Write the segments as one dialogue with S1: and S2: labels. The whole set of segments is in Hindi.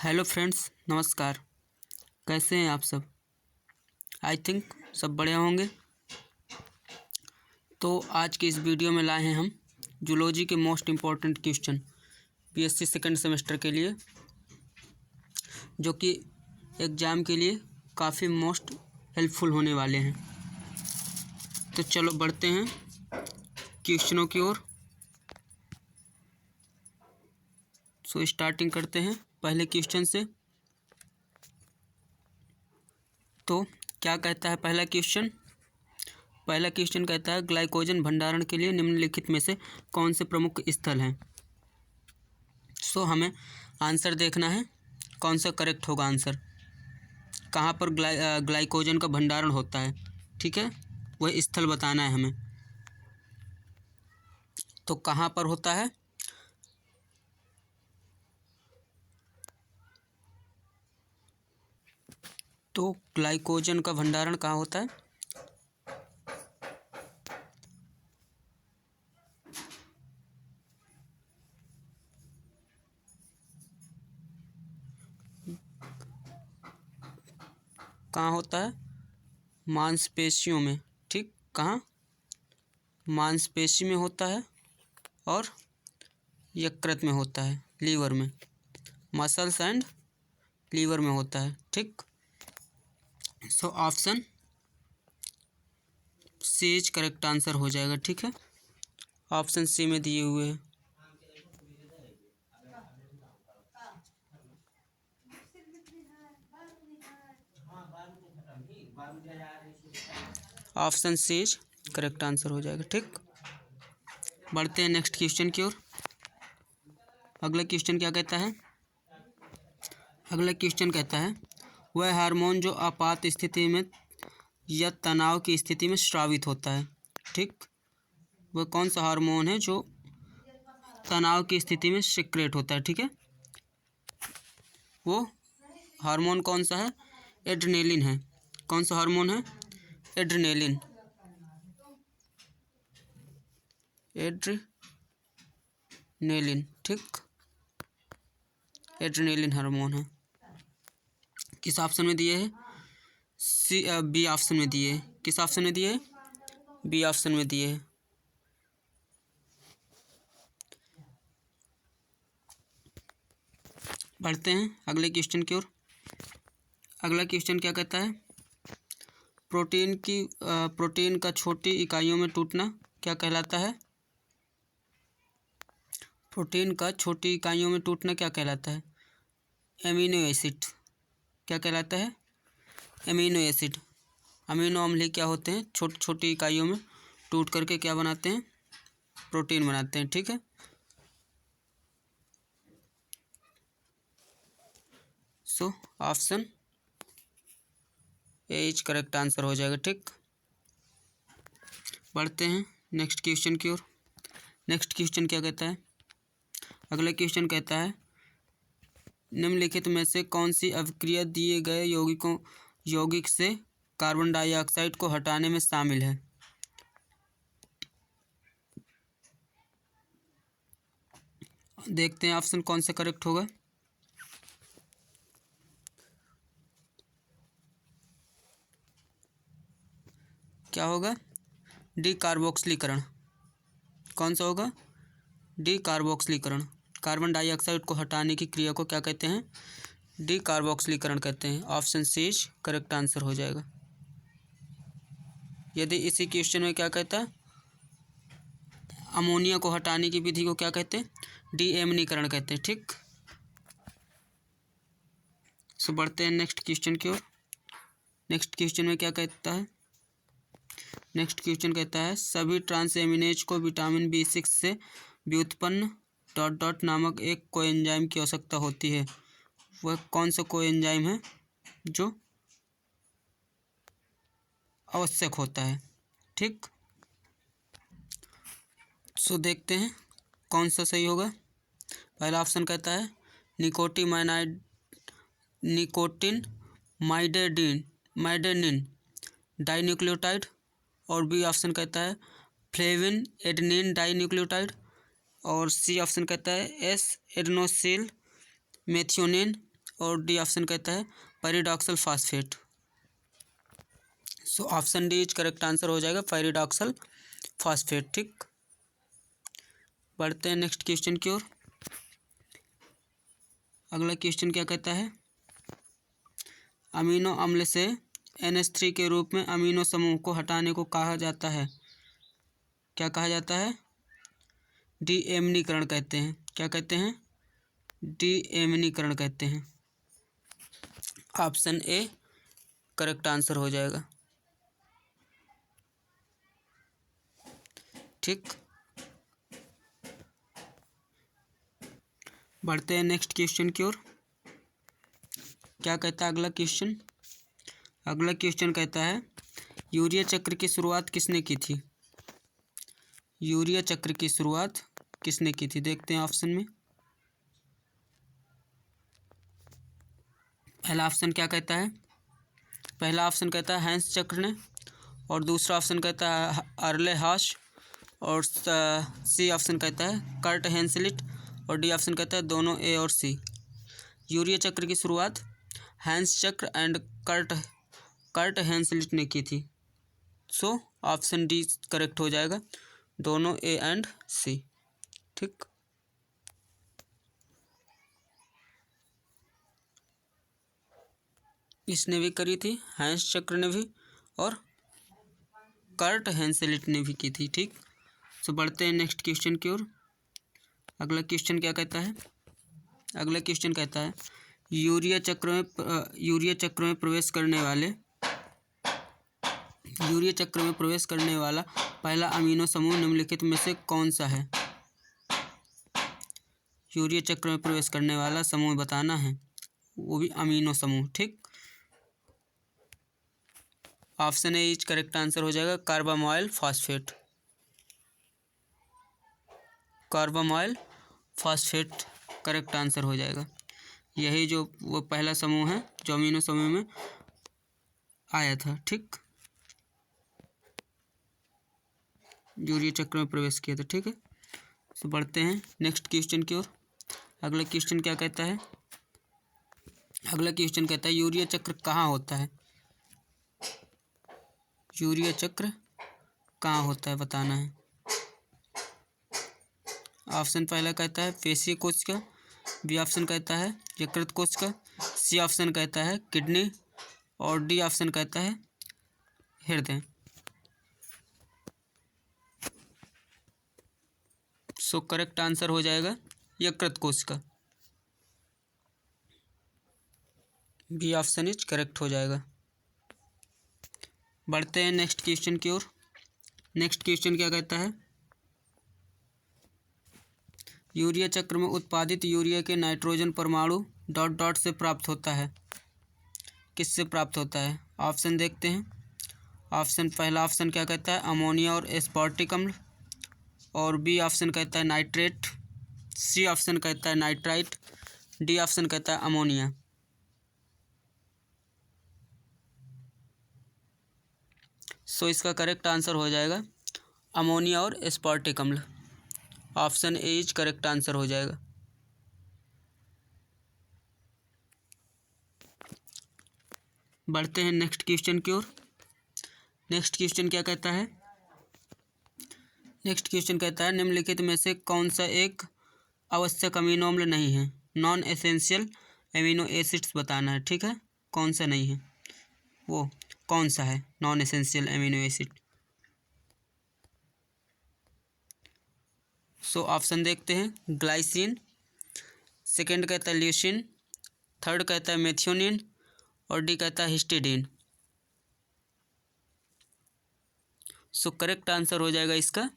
S1: हेलो फ्रेंड्स, नमस्कार। कैसे हैं आप सब? आई थिंक सब बढ़िया होंगे। तो आज के इस वीडियो में लाए हैं हम जूलॉजी के most important question BSc second semester के लिए, जो कि एग्ज़ाम के लिए काफ़ी मोस्ट हेल्पफुल होने वाले हैं। तो चलो बढ़ते हैं क्वेश्चनों की ओर। सो स्टार्टिंग करते हैं पहले क्वेश्चन से। तो क्या कहता है पहला क्वेश्चन? पहला क्वेश्चन कहता है ग्लाइकोजन भंडारण के लिए निम्नलिखित में से कौन से प्रमुख स्थल हैं। सो हमें आंसर देखना है, कौन सा करेक्ट होगा आंसर, कहाँ पर ग्लाइकोजन का भंडारण होता है। ठीक है, वह स्थल बताना है हमें। तो कहाँ पर होता है? तो ग्लाइकोजन का भंडारण कहाँ होता है? कहाँ होता है? मांसपेशियों में। ठीक, कहाँ? मांसपेशी में होता है और यकृत में होता है, लीवर में। मसल्स एंड लीवर में होता है। ठीक, so option C is correct answer हो जाएगा। ठीक है, ऑप्शन सी में दिए हुए हैं। Option C is correct answer हो जाएगा। ठीक, बढ़ते हैं नेक्स्ट क्वेश्चन की ओर। अगला क्वेश्चन क्या कहता है? अगला क्वेश्चन कहता है वह हार्मोन जो आपात स्थिति में या तनाव की स्थिति में स्रावित होता है। ठीक, वह कौन सा हार्मोन है जो तनाव की स्थिति में सिक्रेट होता है? ठीक है, वो हार्मोन कौन सा है? एड्रेनलिन है। कौन सा हार्मोन है? एड्रेनलिन। एड्रेनलिन, ठीक, एड्रेनलिन हार्मोन है। किस ऑप्शन में दिए है? सी बी ऑप्शन में दिए है। किस ऑप्शन में दिए है? बी ऑप्शन में दिए है। बढ़ते हैं अगले क्वेश्चन की ओर। अगला क्वेश्चन क्या कहता है? प्रोटीन का छोटी इकाइयों में टूटना क्या कहलाता है? प्रोटीन का छोटी इकाइयों में टूटना क्या कहलाता है? Amino acid. क्या कहलाता है? Amino acid. अमीनो अम्ल क्या होते हैं? छोटी छोटी इकाइयों में टूट करके क्या बनाते हैं? प्रोटीन बनाते हैं। ठीक है, so option A is correct answer हो जाएगा। ठीक, बढ़ते हैं नेक्स्ट क्वेश्चन की ओर। नेक्स्ट क्वेश्चन क्या कहता है? अगला क्वेश्चन कहता है निम्नलिखित में से कौन सी अभिक्रिया दिए गए यौगिक से कार्बन डाइऑक्साइड को हटाने में शामिल है? देखते हैं ऑप्शन कौन सा करेक्ट होगा। क्या होगा? डी कार्बोक्सिलीकरण। कौन सा होगा? डी कार्बोक्सिलीकरण। कार्बन डाइऑक्साइड को हटाने की क्रिया को क्या कहते हैं? डी कार्बोक्सिलीकरण कहते हैं। Option C is correct answer हो जाएगा। यदि इसी क्वेश्चन में क्या कहता है? अमोनिया को हटाने की विधि को क्या कहते हैं? डी एमनीकरण कहते हैं। ठीक, सो बढ़ते हैं नेक्स्ट क्वेश्चन की ओर। नेक्स्ट क्वेश्चन में क्या कहता है? नेक्स्ट क्वेश्चन कहता है सभी ट्रांसएमिनेज को विटामिन B6 से व्युत्पन्न डॉट डॉट नामक एक कोएंजाइम की आवश्यकता होती है। वह कौन सा कोएंजाइम है जो आवश्यक होता है? ठीक, सो देखते हैं कौन सा सही होगा। पहला ऑप्शन कहता है निकोटिन माइडेनिन डाइन्यूक्लियोटाइड, और बी ऑप्शन कहता है फ्लेविन एडेनिन डाइन्यूक्लियोटाइड, और सी ऑप्शन कहता है एस एडेनोसिल मेथियोनिन, और डी ऑप्शन कहता है paradoxical phosphate. So option D is correct answer हो जाएगा, पैराडॉक्सल फॉस्फेट। ठीक, बढ़ते हैं नेक्स्ट क्वेश्चन की ओर। अगला क्वेश्चन क्या कहता है, अमीनो अम्ल से NH3 के रूप में अमीनो समूह को हटाने को कहा जाता है, क्या कहा जाता है? डीएमिनीकरण कहते हैं। क्या कहते हैं? डीएमिनीकरण कहते हैं। ऑप्शन ए करेक्ट आंसर हो जाएगा। ठीक, बढ़ते हैं नेक्स्ट क्वेश्चन की ओर। क्या कहता है अगला क्वेश्चन? अगला क्वेश्चन कहता है यूरिया चक्र की शुरुआत किसने की थी? यूरिया चक्र की शुरुआत किसने की थी? देखते हैं ऑप्शन में। पहला ऑप्शन क्या कहता है? पहला ऑप्शन कहता है हैंस चक्र ने, और दूसरा ऑप्शन कहता है अर्ले हाश, और सी ऑप्शन कहता है कर्ट हेंसलिट, और डी ऑप्शन कहता है दोनों ए और सी। यूरिया चक्र की शुरुआत हैंस चक्र एंड कर्ट हेंसलिट ने की थी। सो ऑप्शन डी करेक्ट हो जाएगा, दोनों ए एंड सी। ठीक, इसने भी करी थी, हैंस चक्र ने भी, और कर्ट हेंसलिट ने भी की थी। ठीक, सो बढ़ते हैं नेक्स्ट क्वेश्चन की ओर। अगला क्वेश्चन क्या कहता है? अगला क्वेश्चन कहता है यूरिया चक्र में प्रवेश करने वाला पहला अमीनो समूह निम्नलिखित में से कौन सा है? यूरिया चक्र में प्रवेश करने वाला समूह बताना है, वो भी अमीनो समूह। ठीक, option A is correct answer हो जाएगा, कार्बामाइल फॉस्फेट। कार्बामाइल फॉस्फेट करेक्ट आंसर हो जाएगा। यही जो वो पहला समूह है जो अमीनो समूह में आया था। ठीक, यूरिया चक्र में प्रवेश किया था। ठीक है, तो बढ़ते हैं नेक्स्ट क्वेश्चन की ओर। अगला क्वेश्चन क्या कहता है? अगला क्वेश्चन कहता है यूरिया चक्र कहाँ होता है? यूरिया चक्र कहाँ होता है बताना है। ऑप्शन पहला कहता है पेशीय कोश का, बी ऑप्शन कहता है यकृत कोश का, सी ऑप्शन कहता है किडनी, और डी ऑप्शन कहता है हृदय। सो करेक्ट आंसर हो जाएगा यकृत कोश का, बी ऑप्शन इज करेक्ट हो जाएगा। बढ़ते हैं नेक्स्ट क्वेश्चन की ओर। नेक्स्ट क्वेश्चन क्या कहता है? यूरिया चक्र में उत्पादित यूरिया के नाइट्रोजन परमाणु डॉट डॉट से प्राप्त होता है, किससे प्राप्त होता है? ऑप्शन देखते हैं। ऑप्शन पहला ऑप्शन क्या कहता है अमोनिया और एस्पार्टिक अम्ल, और बी ऑप्शन कहता है नाइट्रेट, सी ऑप्शन कहता है नाइट्राइट, डी ऑप्शन कहता है अमोनिया। सो इसका करेक्ट आंसर हो जाएगा अमोनिया और एस्पार्टिक अम्ल। Option A is correct answer हो जाएगा। बढ़ते हैं नेक्स्ट क्वेश्चन की ओर। नेक्स्ट क्वेश्चन क्या कहता है? नेक्स्ट क्वेश्चन कहता है निम्नलिखित में से कौन सा एक आवश्यक अमीनो अम्ल नहीं है? नॉन एसेंशियल एमिनो एसिड्स बताना है। ठीक है, कौन सा नहीं है, वो कौन सा है non essential amino acid? So option देखते हैं। ग्लाइसिन, सेकेंड कहता है ल्यूसिन, थर्ड कहता है मेथियोनिन, और डी कहता है हिस्टिडीन। सो करेक्ट आंसर हो जाएगा इसका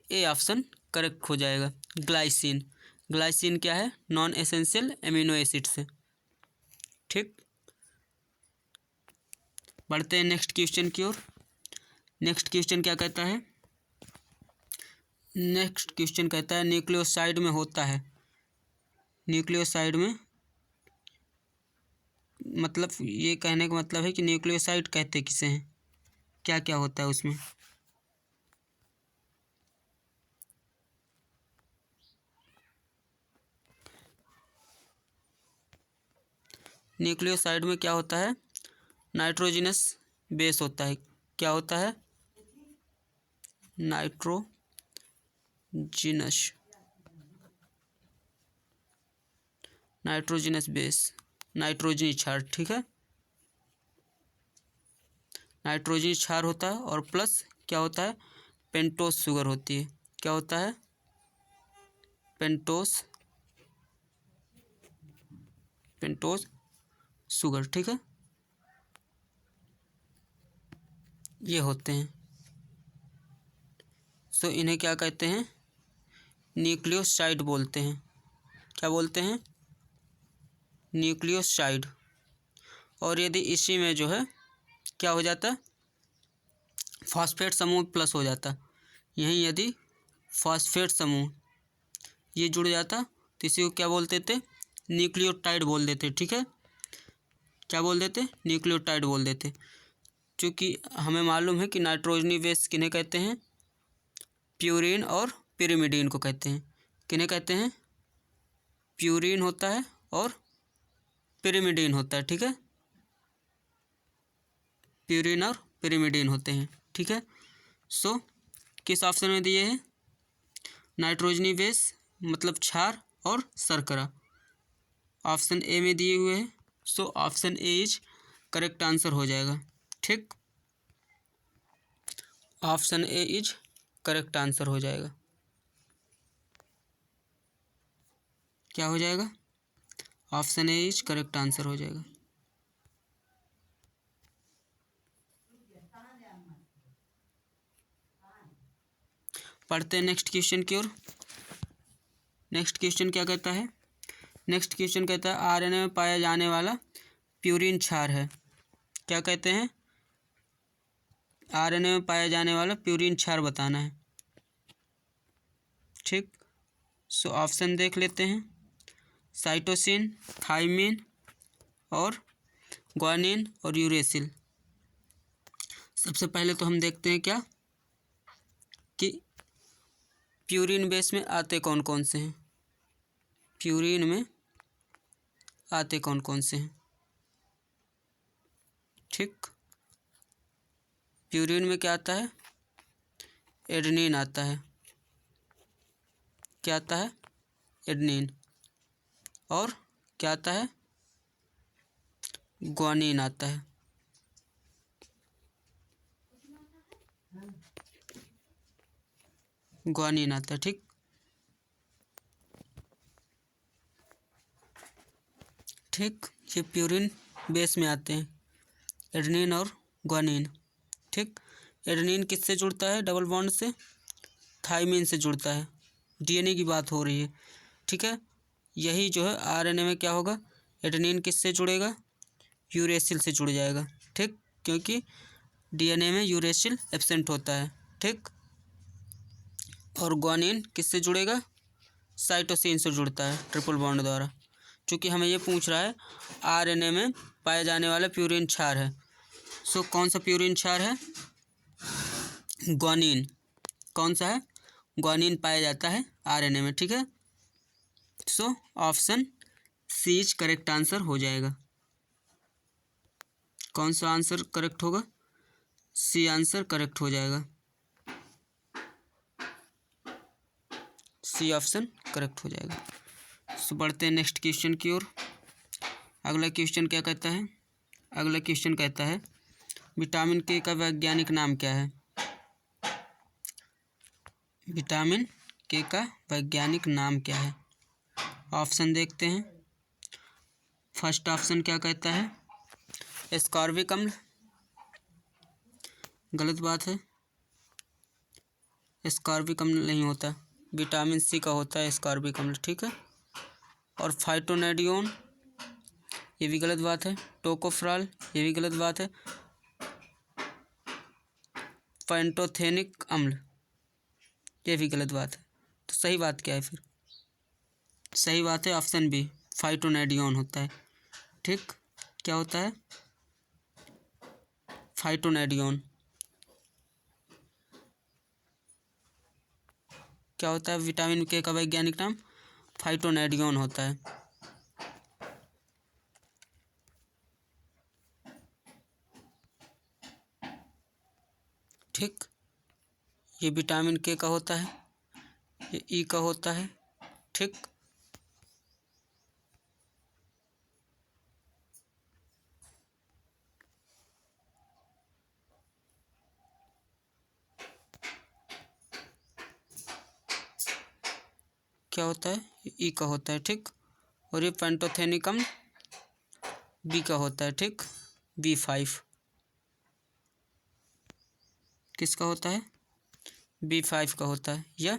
S1: ए ऑप्शन करेक्ट हो जाएगा, ग्लाइसिन। ग्लाइसिन क्या है? नॉन एसेंशियल एमिनो एसिड से। ठीक, बढ़ते हैं नेक्स्ट क्वेश्चन की ओर। नेक्स्ट क्वेश्चन क्या कहता है? नेक्स्ट क्वेश्चन कहता है न्यूक्लियोसाइड में होता है। न्यूक्लियोसाइड में मतलब ये कहने का मतलब है कि न्यूक्लियोसाइड कहते किसे हैं, क्या क्या होता है उसमें? न्यूक्लियोसाइड में क्या होता है, नाइट्रोजिनस बेस होता है। क्या होता है, नाइट्रोजिनस बेस, नाइट्रोजनी क्षार, ठीक है, नाइट्रोजनी क्षार होता है। और प्लस क्या होता है, पेंटोस शुगर होती है। क्या होता है, पेंटोस शुगर, ठीक है, ये होते हैं। सो इन्हें क्या कहते हैं, न्यूक्लियोसाइड बोलते हैं। क्या बोलते हैं, न्यूक्लियोसाइड। और यदि इसी में जो है क्या हो जाता है, फॉस्फेट समूह प्लस हो जाता, यहीं यदि फॉस्फेट समूह ये जुड़ जाता तो इसी को क्या बोलते थे, न्यूक्लियोटाइड बोल देते, ठीक है। क्या बोल देते, न्यूक्लियोटाइड बोल देते। क्योंकि हमें मालूम है कि नाइट्रोजनी बेस किन्हें कहते हैं, प्यूरिन और पिरिमिडीन को कहते हैं। किन्हें कहते हैं, प्यूरिन होता है और पिरिमिडीन होता है, ठीक है, प्यूरिन और पिरिमिडीन होते हैं, ठीक है। सो किस ऑप्शन में दिए हैं, नाइट्रोजनी बेस मतलब क्षार और शर्करा, ऑप्शन ए में दिए हुए हैं। So option A is correct answer हो जाएगा, ठीक, option A is correct answer हो जाएगा। क्या हो जाएगा, option A is correct answer हो जाएगा। पढ़ते हैं नेक्स्ट क्वेश्चन की ओर। नेक्स्ट क्वेश्चन क्या कहता है, नेक्स्ट क्वेश्चन कहता है आरएनए में पाया जाने वाला प्यूरिन क्षार है। क्या कहते हैं, आरएनए में पाया जाने वाला प्यूरिन क्षार बताना है, ठीक। सो ऑप्शन देख लेते हैं, साइटोसिन, थाइमिन और ग्वानिन और यूरेसिल। सबसे पहले तो हम देखते हैं क्या कि प्यूरिन बेस में आते कौन कौन से हैं, प्यूरिन में आते कौन कौन से हैं, ठीक। प्यूरिन में क्या आता है, एडेनिन आता है। क्या आता है, एडेनिन। और क्या आता है, ग्वानिन आता है। ग्वानिन आता है, ठीक। ठीक, ये प्यूरिन बेस में आते हैं, एडेनिन और ग्वानिन, ठीक। एडेनिन किससे जुड़ता है डबल बॉन्ड से, थाइमिन से जुड़ता है, डीएनए की बात हो रही है, ठीक है। यही जो है आरएनए में क्या होगा, एडेनिन किससे जुड़ेगा, यूरेसिल से जुड़ जाएगा, ठीक, क्योंकि डीएनए में यूरेसिल एब्सेंट होता है, ठीक। और ग्वानिन किससे जुड़ेगा, साइटोसिन से जुड़ता है ट्रिपल बॉन्ड द्वारा। चूँकि हमें ये पूछ रहा है आरएनए में पाया जाने वाला प्यूरिन क्षार है, सो कौन सा प्यूरिन क्षार है, ग्वानिन। कौन सा है, ग्वानिन पाया जाता है आरएनए में, ठीक है। So option C is correct answer हो जाएगा। कौन सा आंसर करेक्ट होगा, सी आंसर करेक्ट हो जाएगा, सी ऑप्शन करेक्ट हो जाएगा। सो बढ़ते हैं नेक्स्ट क्वेश्चन की ओर। अगला क्वेश्चन क्या कहता है, अगला क्वेश्चन कहता है विटामिन के का वैज्ञानिक नाम क्या है, विटामिन के का वैज्ञानिक नाम क्या है। ऑप्शन देखते हैं, फर्स्ट ऑप्शन क्या कहता है, एस्कॉर्बिक अम्ल, गलत बात है, एस्कॉर्बिक अम्ल नहीं होता, विटामिन सी का होता है एस्कॉर्बिक अम्ल, ठीक है। और फाइटोनेडियोन ये भी गलत बात है, टोकोफ्राल ये भी गलत बात है, पेंटोथेनिक अम्ल ये भी गलत बात है। तो सही बात क्या है फिर, सही बात है ऑप्शन बी, फाइटोनेडियोन होता है, ठीक। क्या होता है, फाइटोनेडियोन। क्या होता है, विटामिन के का वैज्ञानिक नाम फाइटोनेडियोन होता है। ठीक। ये विटामिन के का होता है, ये ई का होता है। ठीक। क्या होता है, ये ई का होता है। ठीक। और ये पेंटोथेनिकम बी का होता है। ठीक। B5 किसका होता है, B5 का होता है, या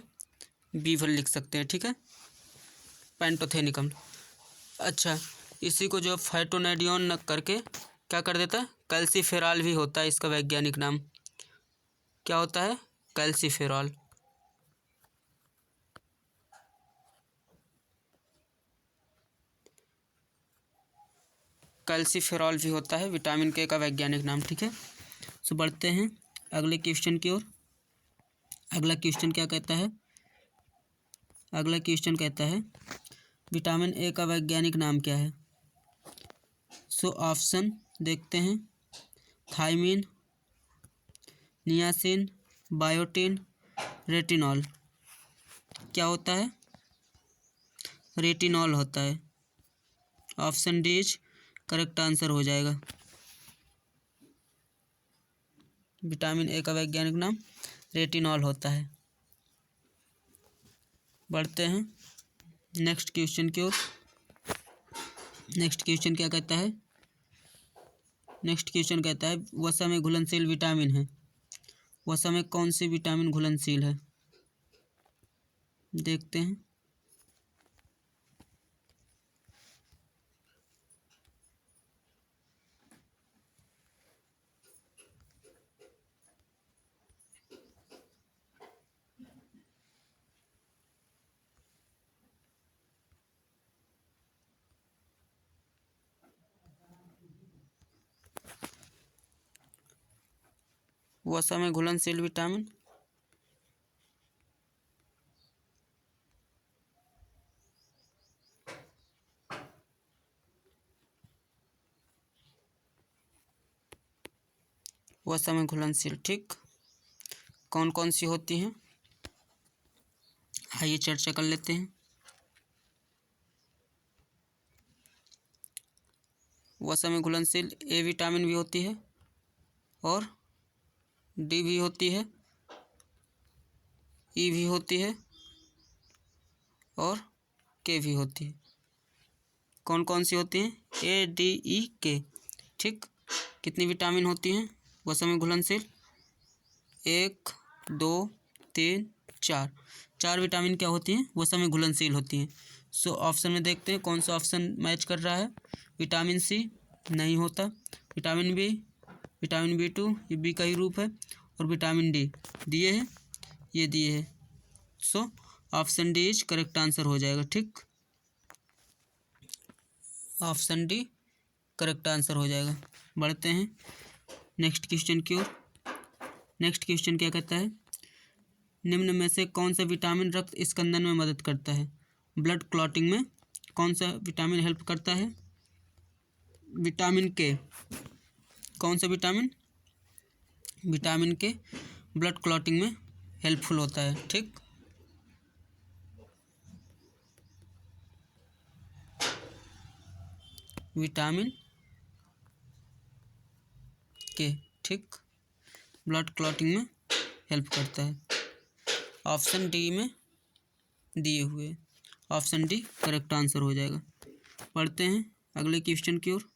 S1: B1 लिख सकते हैं। ठीक है, पेंटोथेनिकम। अच्छा, इसी को जो फाइटोनेडियोन न करके क्या कर देता है, कैल्सीफेरॉल भी होता है इसका वैज्ञानिक नाम। क्या होता है, कैल्सीफेरॉल। कैल्सीफेरॉल भी होता है विटामिन के का वैज्ञानिक नाम। ठीक है, सो बढ़ते हैं अगले क्वेश्चन की ओर। अगला क्वेश्चन क्या कहता है, अगला क्वेश्चन कहता है विटामिन ए का वैज्ञानिक नाम क्या है। सो ऑप्शन देखते हैं, थायमीन, नियासिन, बायोटिन, रेटिनॉल। क्या होता है, रेटिनॉल होता है। Option D is correct answer हो जाएगा। विटामिन ए का वैज्ञानिक नाम रेटिनॉल होता है। बढ़ते हैं नेक्स्ट क्वेश्चन की ओर। नेक्स्ट क्वेश्चन क्या कहता है, नेक्स्ट क्वेश्चन कहता है वसा में घुलनशील विटामिन है। वसा में कौन सी विटामिन घुलनशील है, देखते हैं। वसा में घुलनशील विटामिन वसा में घुलनशील, ठीक, कौन कौन सी होती हैं, आइए चर्चा कर लेते हैं। वसा में घुलनशील ए विटामिन भी होती है, और डी भी होती है, ई भी होती है, और के भी होती है। कौन कौन सी होती हैं, ए डी ई के। ठीक, कितनी विटामिन होती हैं वसा में घुलनशील, 1 2 3 4, 4 विटामिन क्या होती हैं वसा में घुलनशील होती हैं। सो ऑप्शन में देखते हैं कौन सा ऑप्शन मैच कर रहा है। विटामिन सी नहीं होता, विटामिन बी, विटामिन B2 ये बी का ही रूप है, और विटामिन डी दिए है, ये दिए है। So option D is correct answer हो जाएगा। ठीक, ऑप्शन डी करेक्ट आंसर हो जाएगा। बढ़ते हैं नेक्स्ट क्वेश्चन की ओर। नेक्स्ट क्वेश्चन क्या कहता है, निम्न में से कौन सा विटामिन रक्त स्कंदन में मदद करता है। ब्लड क्लॉटिंग में कौन सा विटामिन हेल्प करता है, विटामिन के। कौन सा विटामिन, विटामिन के ब्लड क्लॉटिंग में हेल्पफुल होता है। ठीक, विटामिन के, ठीक, ब्लड क्लॉटिंग में हेल्प करता है। ऑप्शन डी में दिए हुए, ऑप्शन डी करेक्ट आंसर हो जाएगा। पढ़ते हैं अगले क्वेश्चन की ओर।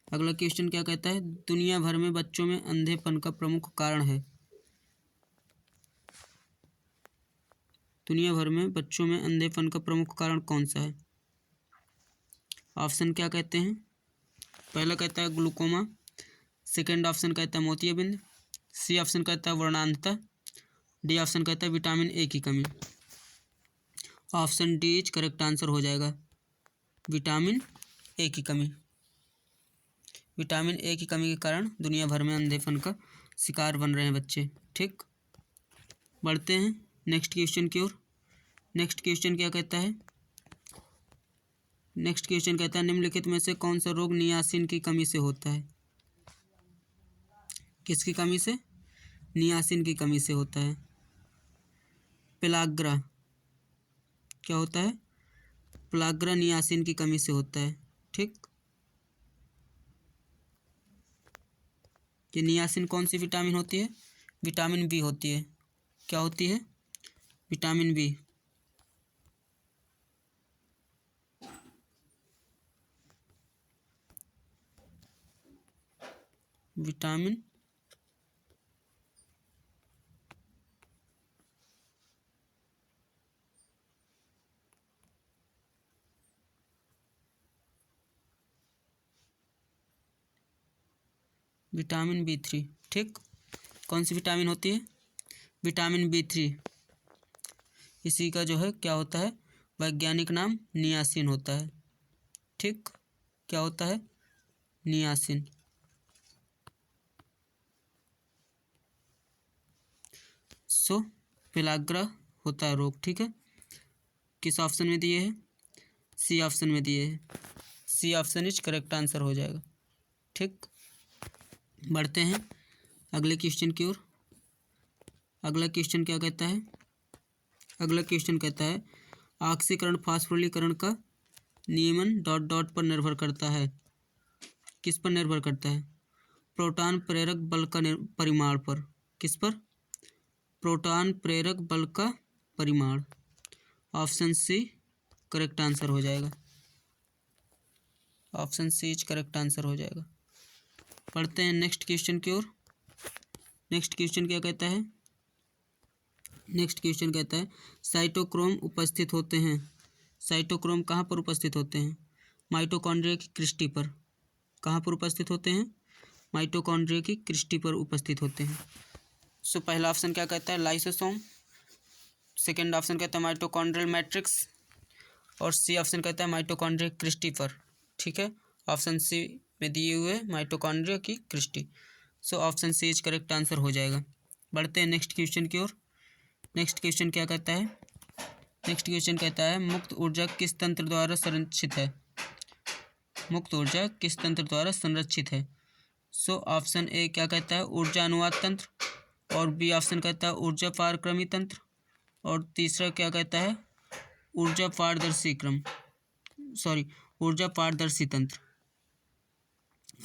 S1: अगला क्वेश्चन क्या कहता है, दुनिया भर में बच्चों में अंधेपन का प्रमुख कारण है। दुनिया भर में बच्चों में अंधेपन का प्रमुख कारण कौन सा है। ऑप्शन क्या कहते हैं, पहला कहता है ग्लूकोमा, सेकेंड ऑप्शन कहता है मोतियाबिंद, सी ऑप्शन कहता है वर्णांतता, डी ऑप्शन कहता है विटामिन ए की कमी। Option D is correct answer हो जाएगा, विटामिन ए की कमी। विटामिन ए की कमी के कारण दुनिया भर में अंधेपन का शिकार बन रहे हैं बच्चे। ठीक, बढ़ते हैं नेक्स्ट क्वेश्चन की ओर। नेक्स्ट क्वेश्चन क्या कहता है, नेक्स्ट क्वेश्चन कहता है निम्नलिखित में से कौन सा रोग नियासिन की कमी से होता है। किसकी कमी से, नियासिन की कमी से होता है। पेलाग्रा क्या होता है? पेलाग्रा नियासिन की कमी से होता है। ठीक, ये नियासिन कौन सी विटामिन होती है? विटामिन बी होती है। क्या होती है? Vitamin B. Vitamin vitamin B3। ठीक, कौन सी विटामिन होती है? Vitamin B3। इसी का जो है क्या होता है? वैज्ञानिक नाम नियासिन होता है। ठीक, क्या होता है? नियासिन। सो पेलाग्रा होता है रोग। ठीक है, किस ऑप्शन में दिए है? सी ऑप्शन में दिए है। C option is correct answer हो जाएगा। ठीक, बढ़ते हैं अगले क्वेश्चन की ओर। अगला क्वेश्चन क्या कहता है? अगला क्वेश्चन कहता है ऑक्सीकरण फास्फोरिलीकरण का नियमन डॉट डॉट पर निर्भर करता है। किस पर निर्भर करता है? प्रोटॉन प्रेरक बल का परिमाण पर। किस पर? प्रोटॉन प्रेरक बल का परिमाण। ऑप्शन सी करेक्ट आंसर हो जाएगा। Option C is correct answer हो जाएगा। पढ़ते हैं नेक्स्ट क्वेश्चन की ओर। नेक्स्ट क्वेश्चन क्या कहता है? नेक्स्ट क्वेश्चन कहता है साइटोक्रोम उपस्थित होते हैं। साइटोक्रोम कहाँ पर उपस्थित होते हैं? माइटोकॉन्ड्रिया की क्रिस्टी पर। कहाँ पर उपस्थित होते हैं? माइटोकॉन्ड्रिया की क्रिस्टी पर उपस्थित होते हैं। सो पहला ऑप्शन क्या कहता है? लाइसोसोम। सेकेंड ऑप्शन कहता है माइटोकॉन्ड्रियल मैट्रिक्स। और सी ऑप्शन कहता है माइटोकॉन्ड्रिया क्रिस्टी पर। ठीक है, ऑप्शन सी में दिए हुए माइटोकॉन्ड्रिया की cristae. So option C is correct answer हो जाएगा। बढ़ते हैं नेक्स्ट क्वेश्चन की ओर। नेक्स्ट क्वेश्चन क्या कहता है? नेक्स्ट क्वेश्चन कहता है मुक्त ऊर्जा किस तंत्र द्वारा संरक्षित है? मुक्त ऊर्जा किस तंत्र द्वारा संरक्षित है? सो ऑप्शन ए क्या कहता है? ऊर्जा अनुवाद तंत्र। और बी ऑप्शन कहता है ऊर्जा पारक्रमी तंत्र। और तीसरा क्या कहता है? ऊर्जा पारदर्शी क्रम, सॉरी ऊर्जा पारदर्शी तंत्र।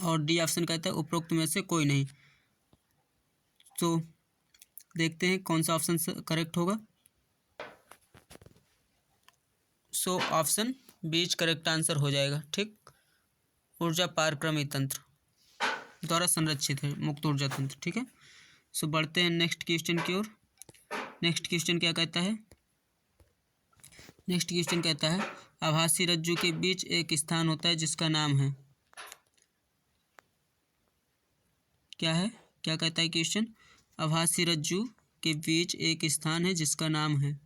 S1: और डी ऑप्शन कहता है उपरोक्त में से कोई नहीं। तो देखते हैं कौन सा ऑप्शन करेक्ट होगा। So option B is correct answer हो जाएगा। ठीक, ऊर्जा पारक्रमी तंत्र द्वारा संरक्षित है मुक्त ऊर्जा तंत्र। ठीक है, सो बढ़ते हैं नेक्स्ट क्वेश्चन की ओर। नेक्स्ट क्वेश्चन क्या कहता है? नेक्स्ट क्वेश्चन कहता है आभासी रज्जु के बीच एक स्थान होता है जिसका नाम है। क्या है? क्या कहता है क्वेश्चन? आभासी रज्जु के बीच एक स्थान है जिसका नाम है।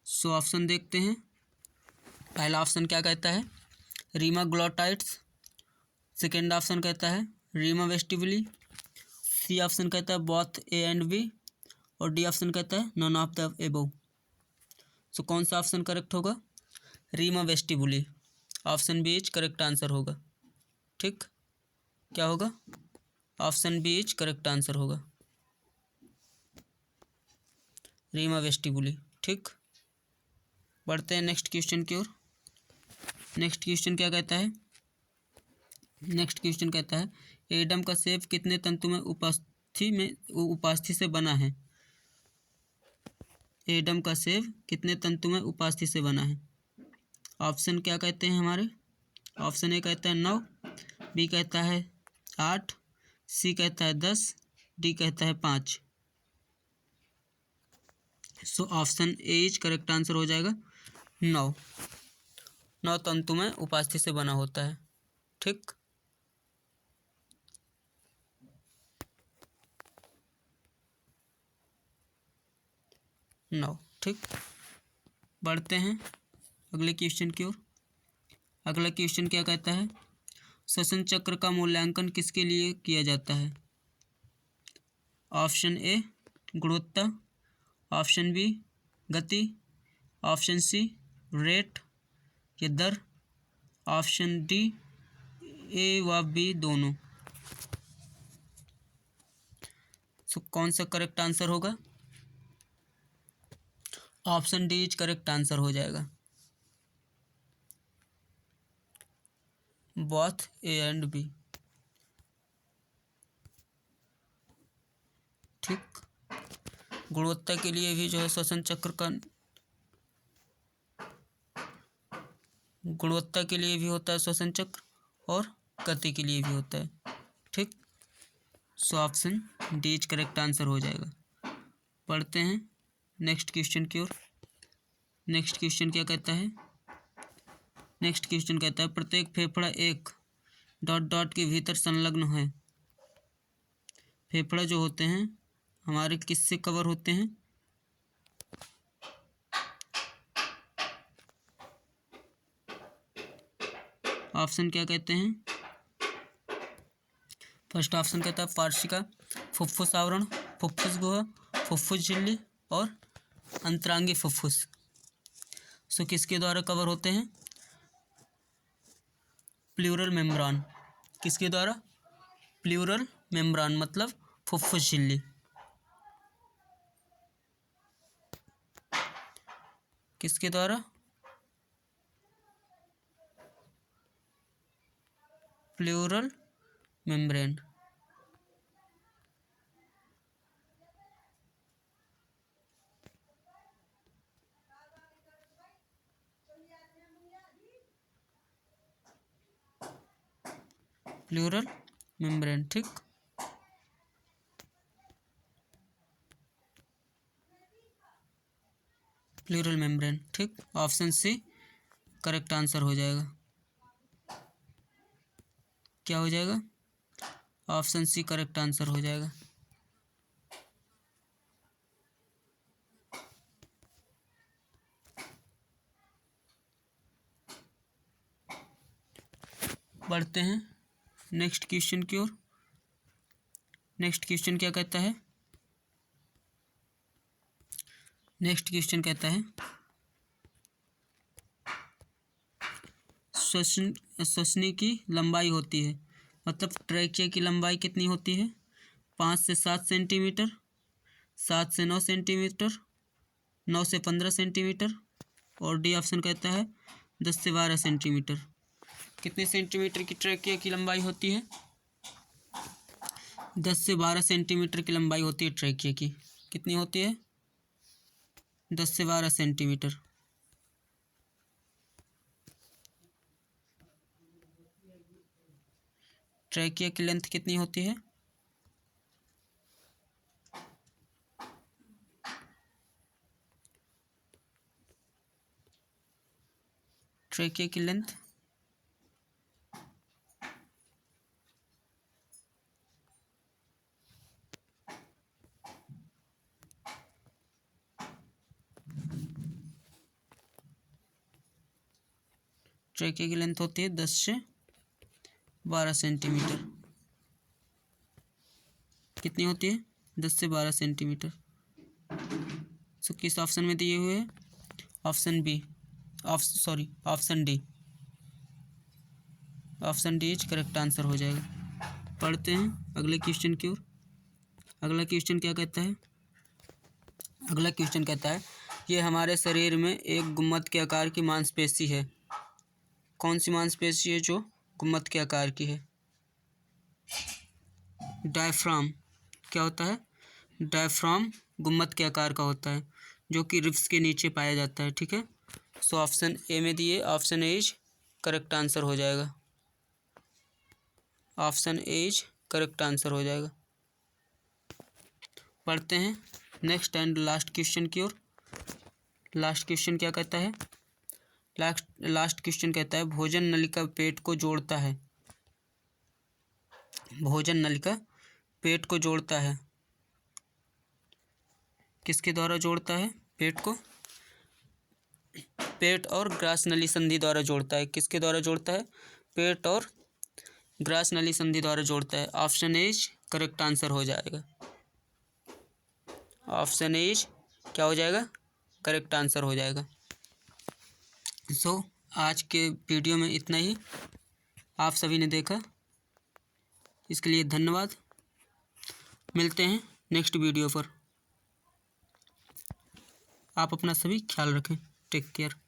S1: सो ऑप्शन देखते हैं। पहला ऑप्शन क्या कहता है? रीमा ग्लोटाइड्स। सेकेंड ऑप्शन कहता है रीमा वेस्टिबुली। सी ऑप्शन कहता है बोथ ए एंड बी। और डी ऑप्शन कहता है none of the above. So कौन सा ऑप्शन करेक्ट होगा? Rima vestibuli. Option B is correct answer होगा। ठीक, क्या होगा? Option B is correct answer होगा, रीमा वेस्टिबुली। ठीक, बढ़ते हैं नेक्स्ट क्वेश्चन की ओर। नेक्स्ट क्वेश्चन क्या कहता है? नेक्स्ट क्वेश्चन कहता है एडम का सेब कितने तंतु में उपास्थि से बना है? एडम का सेब कितने तंतु में उपास्थि से बना है? ऑप्शन क्या कहते हैं हमारे? ऑप्शन ए कहता है 9, बी कहता है 8, सी कहता है 10, डी कहता है 5। So option A is correct answer हो जाएगा। 9 तंतु में उपास्थि से बना होता है। ठीक, ठीक, बढ़ते हैं अगले क्वेश्चन की ओर। अगला क्वेश्चन क्या कहता है? श्वसन चक्र का मूल्यांकन किसके लिए किया जाता है? ऑप्शन ए गुणवत्ता। ऑप्शन बी गति। ऑप्शन सी रेट या दर। ऑप्शन डी ए व बी दोनों। सो कौन सा करेक्ट आंसर होगा? Option D is correct answer हो जाएगा, बोथ ए एंड बी। ठीक, गुणवत्ता के लिए भी जो है श्वसन चक्र का, गुणवत्ता के लिए भी होता है श्वसन चक्र और गति के लिए भी होता है। ठीक, so option D is correct answer हो जाएगा। पढ़ते हैं नेक्स्ट क्वेश्चन की ओर। नेक्स्ट क्वेश्चन क्या कहता है? नेक्स्ट क्वेश्चन कहता है प्रत्येक फेफड़ा एक डॉट डॉट के भीतर संलग्न है। फेफड़ा जो होते हैं हमारे किससे कवर होते हैं? ऑप्शन क्या कहते हैं? फर्स्ट ऑप्शन कहता है पार्श्विका, फुफ्फुस आवरण, फुफ्फुस गुहा, फुफ्फुस झिल्ली और अंतरांगी फुफ्फुस। सो किसके द्वारा कवर होते हैं? Pleural membrane. किसके द्वारा? प्लूरल मेम्ब्रान मतलब फुफ्फुस झिल्ली। किसके द्वारा? Pleural membrane. Pleural membrane. ठीक, प्लूरल मेम्ब्रेन। ठीक, ऑप्शन सी करेक्ट आंसर हो जाएगा। क्या हो जाएगा? ऑप्शन सी करेक्ट आंसर हो जाएगा। बढ़ते हैं नेक्स्ट क्वेश्चन की ओर। नेक्स्ट क्वेश्चन क्या कहता है? नेक्स्ट क्वेश्चन कहता है श्वसनी की लंबाई होती है, मतलब ट्रैकिया की लंबाई कितनी होती है? 5 से 7 सेंटीमीटर, 7 से 9 सेंटीमीटर, 9 से 15 सेंटीमीटर और डी ऑप्शन कहता है 10 से 12 सेंटीमीटर। कितने सेंटीमीटर की ट्रैकिया की लंबाई होती है? 10 से 12 सेंटीमीटर की लंबाई होती है ट्रैकिया की। कितनी होती है? 10 से 12 सेंटीमीटर। ट्रैकिया की लेंथ कितनी होती है? ट्रैकिया की लेंथ ट्रैकिया की लेंथ होती है 10 से 12 सेंटीमीटर। कितनी होती है? 10 से 12 सेंटीमीटर। सो किस ऑप्शन में दिए हुए हैं? Option B, option D. Option D is correct answer हो जाएगा। पढ़ते हैं अगले क्वेश्चन की ओर। अगला क्वेश्चन क्या कहता है? अगला क्वेश्चन कहता है ये हमारे शरीर में एक गुम्मत के आकार की मांसपेशी है। कौन सी मांसपेशी है जो गुम्मत के आकार की है? डायफ्राम। क्या होता है? डायफ्राम गुम्मत के आकार का होता है जो कि रिब्स के नीचे पाया जाता है। ठीक है, सो ऑप्शन ए में दिए option A is correct answer हो जाएगा। Option A is correct answer हो जाएगा। पढ़ते हैं नेक्स्ट एंड लास्ट क्वेश्चन की ओर। लास्ट क्वेश्चन क्या कहता है? लास्ट क्वेश्चन कहता है भोजन नलिका पेट को जोड़ता है। भोजन नलिका पेट को जोड़ता है। किसके द्वारा जोड़ता है पेट को? पेट और ग्रास नली संधि द्वारा जोड़ता है। किसके द्वारा जोड़ता है? पेट और ग्रास नली संधि द्वारा जोड़ता है। Option A is correct answer हो जाएगा। ऑप्शन ए इज क्या हो जाएगा? करेक्ट आंसर हो जाएगा। सो आज के वीडियो में इतना ही। आप सभी ने देखा, इसके लिए धन्यवाद। मिलते हैं नेक्स्ट वीडियो पर। आप अपना सभी ख्याल रखें। Take care.